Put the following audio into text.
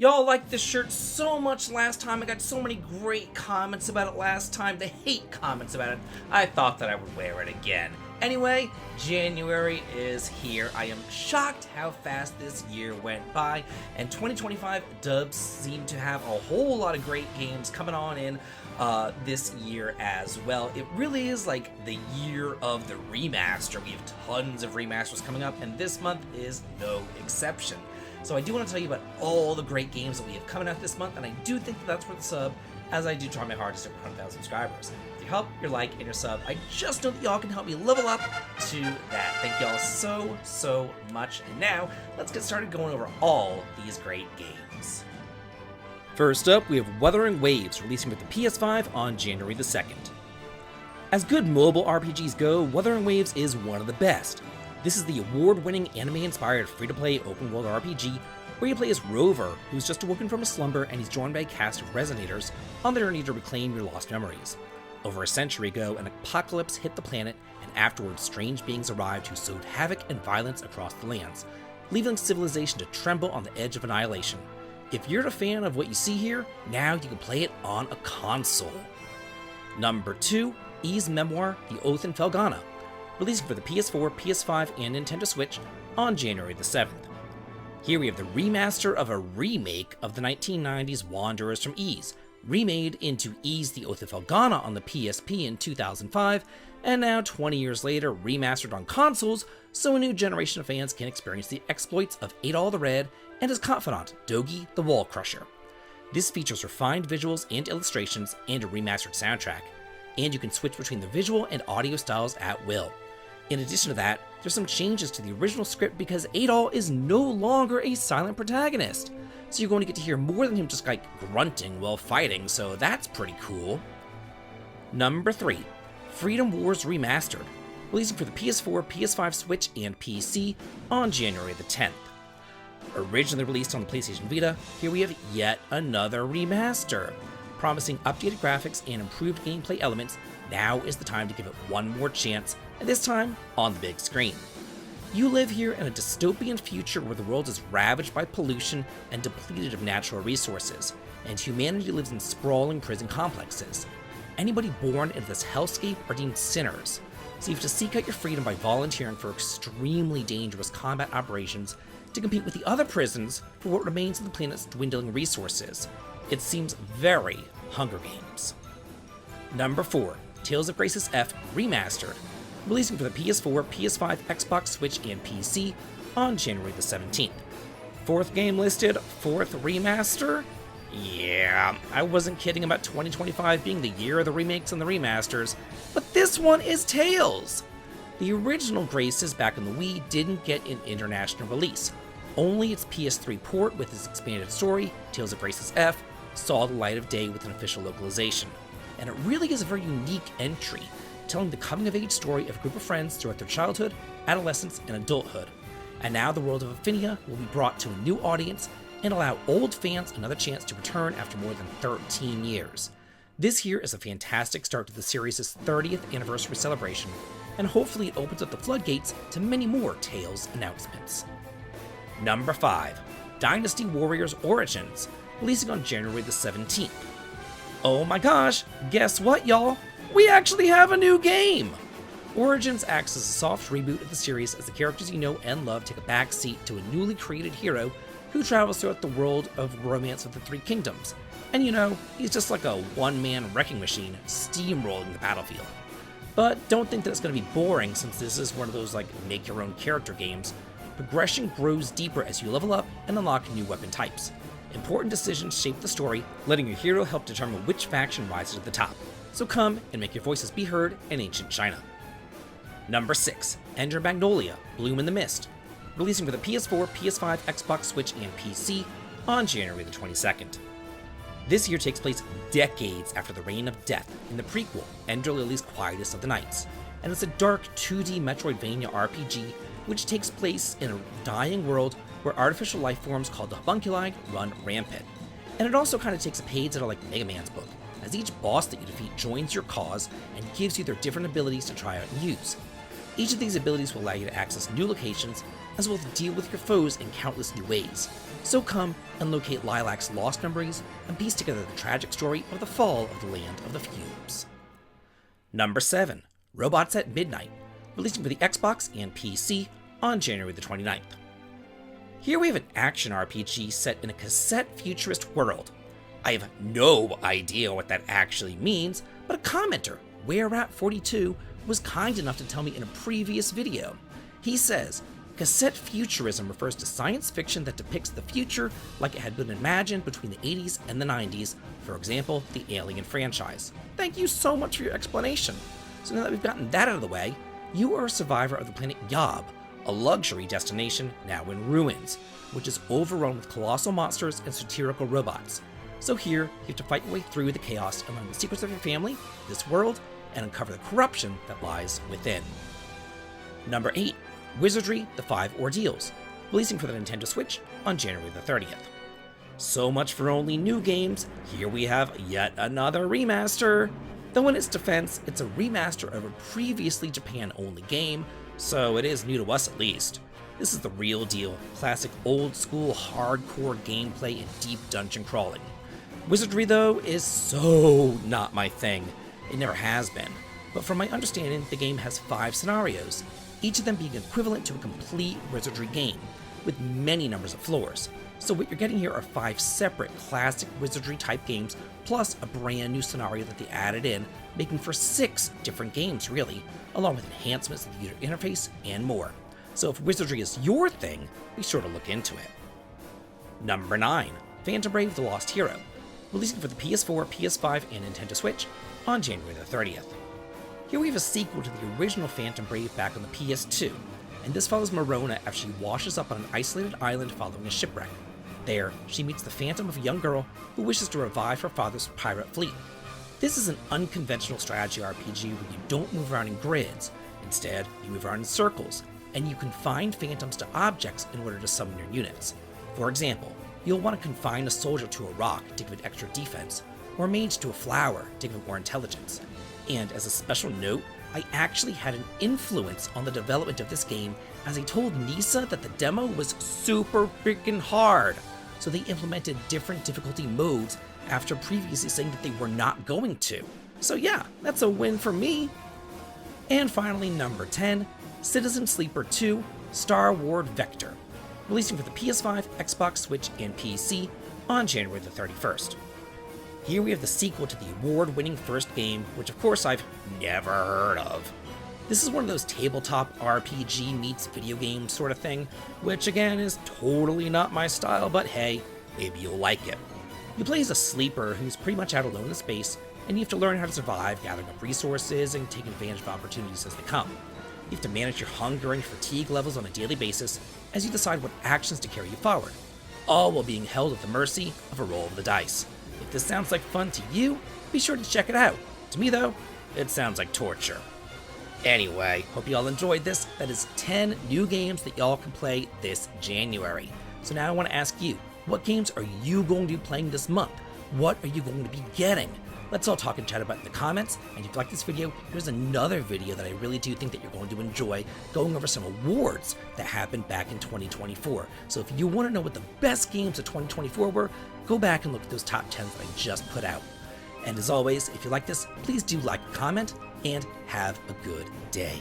Y'all liked this shirt so much last time. I got so many great comments about it last time. The hate comments about it. I thought that I would wear it again. Anyway, January is here. I am shocked how fast this year went by, and 2025 does seem to have a whole lot of great games coming on in this year as well. It really is like the year of the remaster. We have tons of remasters coming up, and this month is no exception. So I do want to tell you about all the great games that we have coming out this month, and I do think that that's worth the sub, as I do try my hardest to hit 100,000 subscribers. If you help, your like, and your sub, I just know that y'all can help me level up to that. Thank y'all so much. And now, let's get started going over all these great games. First up, we have Wuthering Waves, releasing with the PS5 on January the 2nd. As good mobile RPGs go, Wuthering Waves is one of the best. This is the award-winning anime-inspired free-to-play open-world RPG where you play as Rover, who's just awoken from a slumber and he's joined by a cast of Resonators on their journey to reclaim your lost memories. Over a century ago, an apocalypse hit the planet, and afterwards strange beings arrived who sowed havoc and violence across the lands, leaving civilization to tremble on the edge of annihilation. If you're a fan of what you see here, now you can play it on a console. Number 2, Ys Memoire, The Oath in Felghana, releasing for the PS4, PS5, and Nintendo Switch on January the 7th. Here we have the remaster of a remake of the 1990s Wanderers from Ys, remade into Ys The Oath of Felghana on the PSP in 2005, and now 20 years later remastered on consoles so a new generation of fans can experience the exploits of Adol the Red and his confidant, Dogi the Wall Crusher. This features refined visuals and illustrations and a remastered soundtrack, and you can switch between the visual and audio styles at will. In addition to that, there's some changes to the original script because Adol is no longer a silent protagonist, so you're going to get to hear more than him just like grunting while fighting, so that's pretty cool. Number 3, Freedom Wars Remastered, releasing for the PS4, PS5, Switch, and PC on January the 10th. Originally released on the PlayStation Vita, here we have yet another remaster. Promising updated graphics and improved gameplay elements, now is the time to give it one more chance, and this time on the big screen. You live here in a dystopian future where the world is ravaged by pollution and depleted of natural resources, and humanity lives in sprawling prison complexes. Anybody born into this hellscape are deemed sinners, so you have to seek out your freedom by volunteering for extremely dangerous combat operations to compete with the other prisons for what remains of the planet's dwindling resources. It seems very Hunger Games. Number 4, Tales of Graces F Remastered, releasing for the PS4, PS5, Xbox, Switch, and PC on January the 17th. Fourth game listed, fourth remaster? Yeah, I wasn't kidding about 2025 being the year of the remakes and the remasters, but this one is Tales! The original Graces back in the Wii didn't get an international release. Only its PS3 port with its expanded story, Tales of Graces F, saw the light of day with an official localization. And it really is a very unique entry, telling the coming-of-age story of a group of friends throughout their childhood, adolescence, and adulthood. And now the world of Affinia will be brought to a new audience and allow old fans another chance to return after more than 13 years. This here is a fantastic start to the series' 30th anniversary celebration, and hopefully it opens up the floodgates to many more Tales announcements. Number 5, Dynasty Warriors Origins, releasing on January the 17th. Oh my gosh, guess what y'all? We actually have a new game! Origins acts as a soft reboot of the series as the characters you know and love take a back seat to a newly created hero who travels throughout the world of Romance of the Three Kingdoms. And you know, he's just like a one-man wrecking machine steamrolling the battlefield. But don't think that it's going to be boring since this is one of those like make-your-own character games. Progression grows deeper as you level up and unlock new weapon types. Important decisions shape the story, letting your hero help determine which faction rises to the top. So come and make your voices be heard in ancient China. Number 6, Enter Magnolia, Bloom in the Mist, releasing for the PS4, PS5, Xbox, Switch, and PC on January the 22nd. This year takes place decades after the Reign of Death in the prequel, Ender Lily's Quietest of the Nights, and it's a dark 2D Metroidvania RPG which takes place in a dying world where artificial life forms called the homunculi run rampant. And it also kind of takes a page out of like Mega Man's book, as each boss that you defeat joins your cause and gives you their different abilities to try out and use. Each of these abilities will allow you to access new locations as well as deal with your foes in countless new ways. So come and locate Lilac's lost memories and piece together the tragic story of the fall of the Land of the Fumes. Number 7. Robots at Midnight, releasing for the Xbox and PC on January the 29th. Here we have an action RPG set in a cassette futurist world. I have no idea what that actually means, but a commenter, WhereAt42, was kind enough to tell me in a previous video. He says, cassette futurism refers to science fiction that depicts the future like it had been imagined between the 80s and the 90s, for example, the Alien franchise. Thank you so much for your explanation. So now that we've gotten that out of the way, you are a survivor of the planet Yob, a luxury destination now in ruins, which is overrun with colossal monsters and satirical robots. So here, you have to fight your way through the chaos and learn the secrets of your family, this world, and uncover the corruption that lies within. Number 8. Wizardry, The 5 Ordeals, releasing for the Nintendo Switch on January the 30th. So much for only new games, here we have yet another remaster. Though in its defense, it's a remaster of a previously Japan-only game, so it is new to us at least. This is the real deal, classic old-school hardcore gameplay and deep dungeon crawling. Wizardry, though, is so not my thing. It never has been. But from my understanding, the game has 5 scenarios, each of them being equivalent to a complete Wizardry game, with many numbers of floors. So what you're getting here are 5 separate classic Wizardry-type games, plus a brand new scenario that they added in, making for 6 different games, really, along with enhancements to the user interface and more. So if Wizardry is your thing, be sure to look into it. Number 9. Phantom Brave: The Lost Hero, releasing for the PS4, PS5, and Nintendo Switch on January the 30th. Here we have a sequel to the original Phantom Brave back on the PS2, and this follows Marona after she washes up on an isolated island following a shipwreck. There, she meets the phantom of a young girl who wishes to revive her father's pirate fleet. This is an unconventional strategy RPG where you don't move around in grids. Instead, you move around in circles, and you can find phantoms to objects in order to summon your units. For example, you'll want to confine a soldier to a rock to give it extra defense, or a mage to a flower to give it more intelligence. And as a special note, I actually had an influence on the development of this game, as I told Nisa that the demo was super freaking hard. So they implemented different difficulty modes after previously saying that they were not going to. So yeah, that's a win for me. And finally, number 10, Citizen Sleeper 2 Star Wars Vector, releasing for the PS5, Xbox, Switch, and PC on January the 31st. Here we have the sequel to the award-winning first game, which of course I've never heard of. This is one of those tabletop RPG meets video game sort of thing, which again is totally not my style, but hey, maybe you'll like it. You play as a sleeper who's pretty much out alone in space, and you have to learn how to survive, gathering up resources, and taking advantage of opportunities as they come. You have to manage your hunger and fatigue levels on a daily basis as you decide what actions to carry you forward, all while being held at the mercy of a roll of the dice. If this sounds like fun to you, be sure to check it out. To me though, it sounds like torture. Anyway, hope you all enjoyed this. That is 10 new games that y'all can play this January. So now I want to ask you, what games are you going to be playing this month? What are you going to be getting? Let's all talk and chat about it in the comments, and if you like this video, here's another video that I really do think that you're going to enjoy, going over some awards that happened back in 2024. So if you want to know what the best games of 2024 were, go back and look at those top 10s that I just put out. And as always, if you like this, please do like, comment, and have a good day.